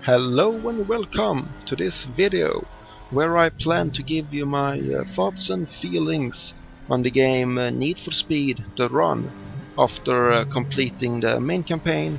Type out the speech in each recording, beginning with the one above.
Hello and welcome to this video where I plan to give you my thoughts and feelings on the game Need for Speed The Run after completing the main campaign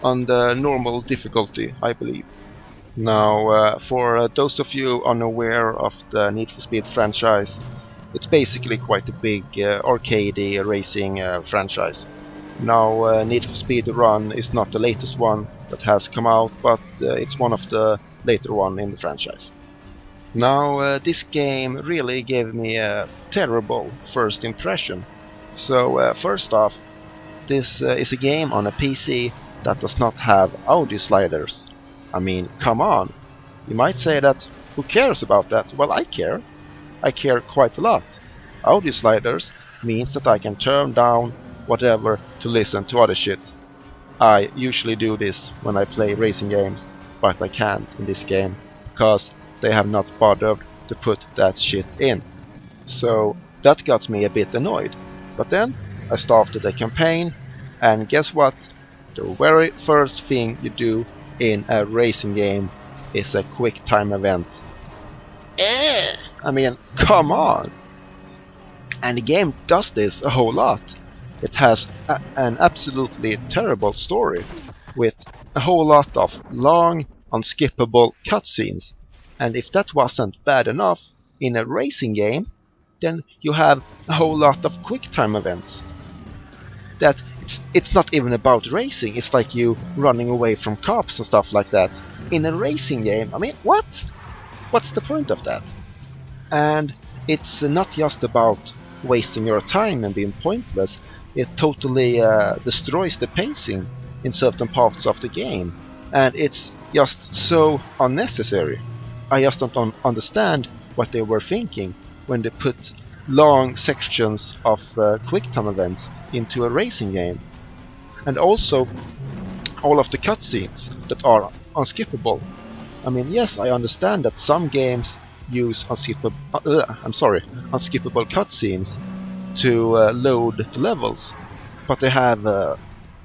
on the normal difficulty, I believe. Now, for those of you unaware of the Need for Speed franchise, it's basically quite a big arcade racing franchise. Now, Need for Speed Run is not the latest one that has come out, but it's one of the later one in the franchise. Now, this game really gave me a terrible first impression. So, first off, this is a game on a PC that does not have audio sliders. I mean, come on. You might say that, who cares about that? Well, I care. I care quite a lot. Audio sliders means that I can turn down whatever to listen to other shit. I usually do this when I play racing games, but I can't in this game because they have not bothered to put that shit in. So that got me a bit annoyed. But then I started the campaign, and guess what? The very first thing you do in a racing game is a quick time event. I mean, come on! And the game does this a whole lot. It has an absolutely terrible story with a whole lot of long, unskippable cutscenes. And if that wasn't bad enough in a racing game, then you have a whole lot of quick time events. That it's not even about racing, it's like you running away from cops and stuff like that. In a racing game, I mean, what? What's the point of that? And it's not just about wasting your time and being pointless. It totally destroys the pacing in certain parts of the game, and it's just so unnecessary. I just don't understand what they were thinking when they put long sections of quick time events into a racing game. And also all of the cutscenes that are unskippable. I mean, yes, I understand that some games use unskippable cutscenes to load the levels, but they have a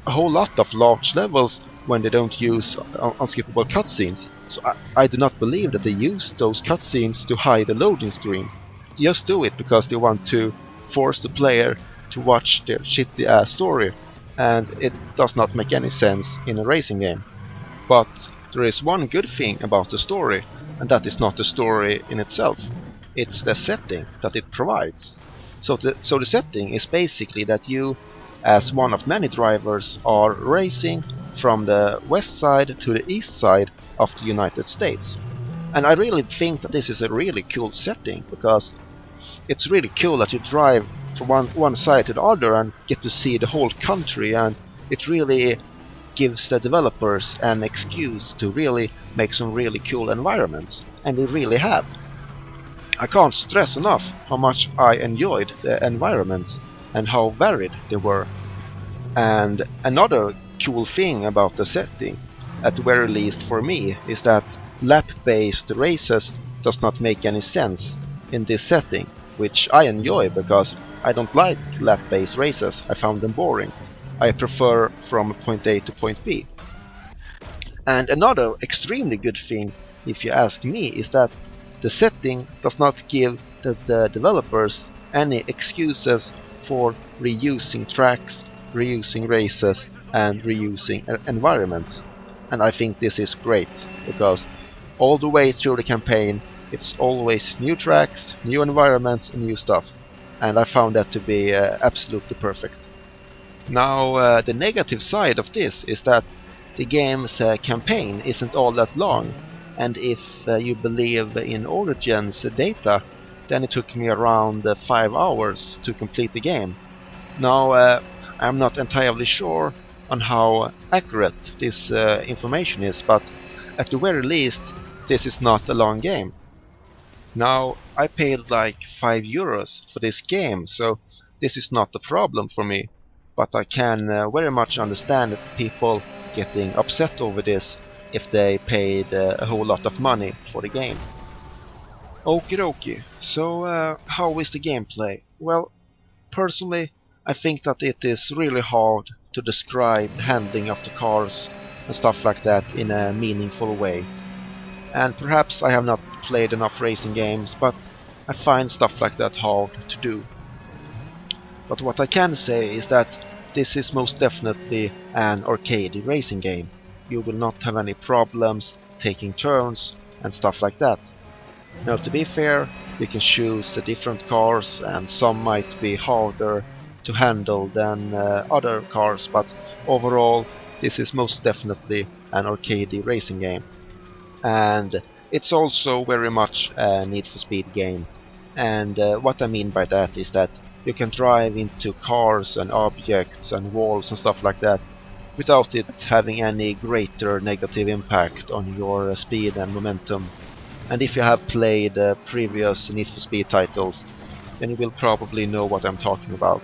whole lot of large levels when they don't use unskippable cutscenes. So I do not believe that they use those cutscenes to hide the loading screen. They just do it because they want to force the player to watch their shitty ass story, and it does not make any sense in a racing game. But there is one good thing about the story, and that is not the story in itself. It's the setting that it provides. So the setting is basically that you, as one of many drivers, are racing from the west side to the east side of the United States. And I really think that this is a really cool setting, because it's really cool that you drive from one side to the other and get to see the whole country, and it really gives the developers an excuse to really make some really cool environments, and they really have. I can't stress enough how much I enjoyed the environments and how varied they were. And another cool thing about the setting, at the very least for me, is that lap-based races does not make any sense in this setting, which I enjoy because I don't like lap-based races. I found them boring. I prefer from point A to point B. And another extremely good thing, if you ask me, is that the setting does not give the developers any excuses for reusing tracks, reusing races, and reusing environments. And I think this is great, because all the way through the campaign it's always new tracks, new environments, and new stuff. And I found that to be absolutely perfect. Now, the negative side of this is that the game's campaign isn't all that long, and if you believe in Origin's data, then it took me around 5 hours to complete the game. Now, I'm not entirely sure on how accurate this information is, but at the very least, this is not a long game. Now, I paid like €5 for this game, so this is not a problem for me, but I can very much understand people getting upset over this if they paid a whole lot of money for the game. Okie dokie, so how is the gameplay? Well, personally, I think that it is really hard to describe the handling of the cars and stuff like that in a meaningful way. And perhaps I have not played enough racing games, but I find stuff like that hard to do. But what I can say is that this is most definitely an arcade racing game. You will not have any problems taking turns and stuff like that. Now, to be fair, you can choose the different cars and some might be harder to handle than other cars, but overall this is most definitely an arcade racing game. And it's also very much a Need for Speed game. And what I mean by that is that you can drive into cars and objects and walls and stuff like that without it having any greater negative impact on your speed and momentum. And if you have played previous Need for Speed titles, then you will probably know what I'm talking about.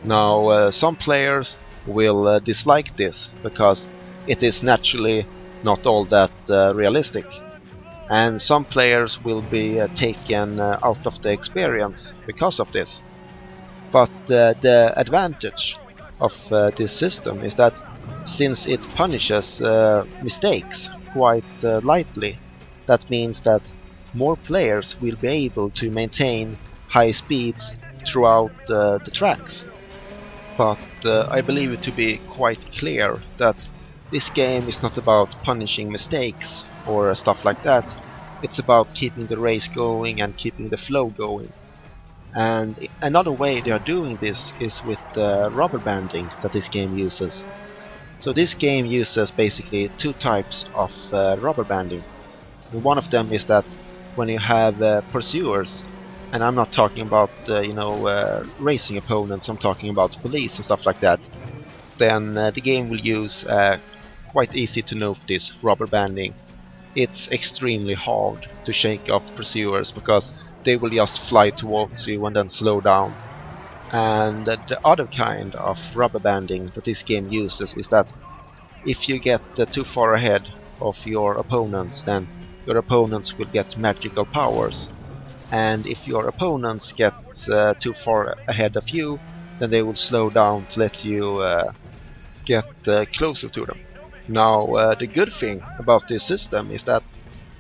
Now, some players will dislike this because it is naturally not all that realistic. And some players will be taken out of the experience because of this. But the advantage of this system is that since it punishes mistakes quite lightly, that means that more players will be able to maintain high speeds throughout the tracks. But I believe it to be quite clear that this game is not about punishing mistakes or stuff like that. It's about keeping the race going and keeping the flow going. And another way they are doing this is with the rubber banding that this game uses. So this game uses basically two types of rubber banding. One of them is that when you have pursuers, and I'm not talking about racing opponents, I'm talking about police and stuff like that, then the game will use quite easy to notice rubber banding. It's extremely hard to shake off pursuers because they will just fly towards you and then slow down. And the other kind of rubber banding that this game uses is that if you get too far ahead of your opponents, then your opponents will get magical powers. And if your opponents get too far ahead of you, then they will slow down to let you get closer to them. Now, the good thing about this system is that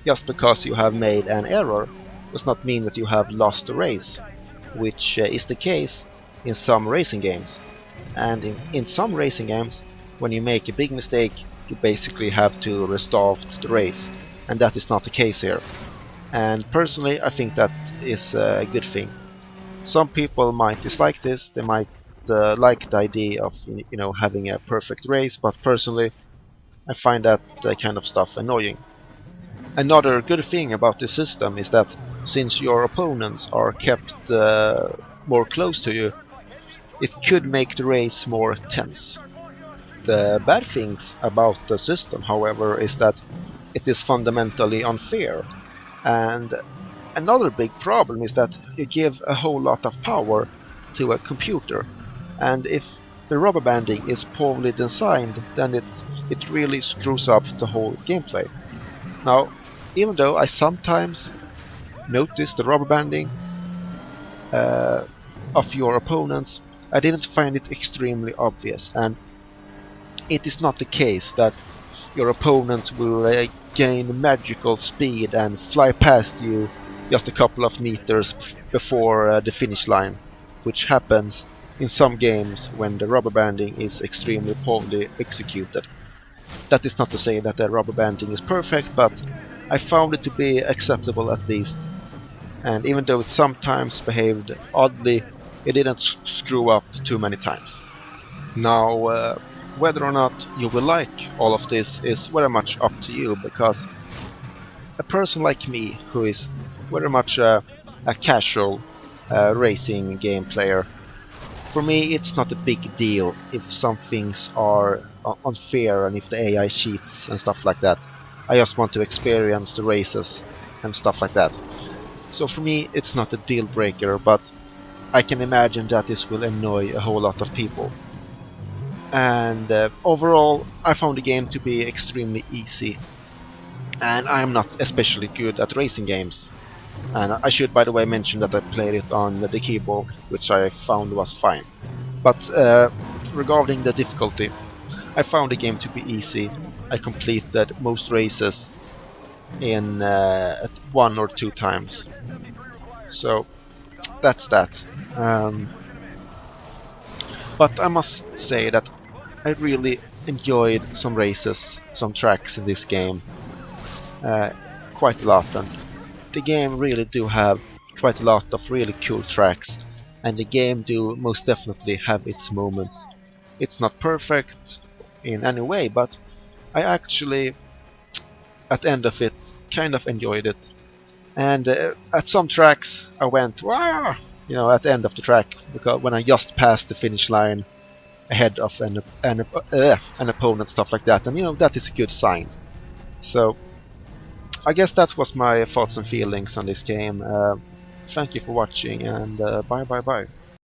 just because you have made an error does not mean that you have lost the race, which is the case in some racing games. And in some racing games, when you make a big mistake, you basically have to restart the race, and that is not the case here. And personally, I think that is a good thing. Some people might dislike this, they might like the idea of having a perfect race, but personally I find that kind of stuff annoying. Another good thing about this system is that since your opponents are kept more close to you, it could make the race more tense. The bad things about the system, however, is that it is fundamentally unfair. And another big problem is that you give a whole lot of power to a computer. And if the rubber banding is poorly designed, then it really screws up the whole gameplay. Now, even though I sometimes notice the rubber banding of your opponents, I didn't find it extremely obvious, and it is not the case that your opponents will gain magical speed and fly past you just a couple of meters before the finish line, which happens in some games when the rubber banding is extremely poorly executed. That is not to say that the rubber banding is perfect, but I found it to be acceptable at least. And even though it sometimes behaved oddly, it didn't screw up too many times. Now, whether or not you will like all of this is very much up to you, because a person like me, who is very much a casual racing game player, for me it's not a big deal if some things are unfair and if the AI cheats and stuff like that. I just want to experience the races and stuff like that. So for me it's not a deal breaker, but I can imagine that this will annoy a whole lot of people. And overall I found the game to be extremely easy, and I'm not especially good at racing games. And I should, by the way, mention that I played it on the keyboard, which I found was fine. But regarding the difficulty, I found the game to be easy. I completed most races in at 1 or 2 times. So that's that. But I must say that I really enjoyed some races, some tracks in this game uh, quite a lot, and the game really do have quite a lot of really cool tracks, and the game do most definitely have its moments. It's not perfect in any way, but I actually, at the end of it, kind of enjoyed it. And at some tracks, I went, wow! At the end of the track, because when I just passed the finish line ahead of an opponent, stuff like that, and that is a good sign. So I guess that was my thoughts and feelings on this game. Thank you for watching, and bye bye bye.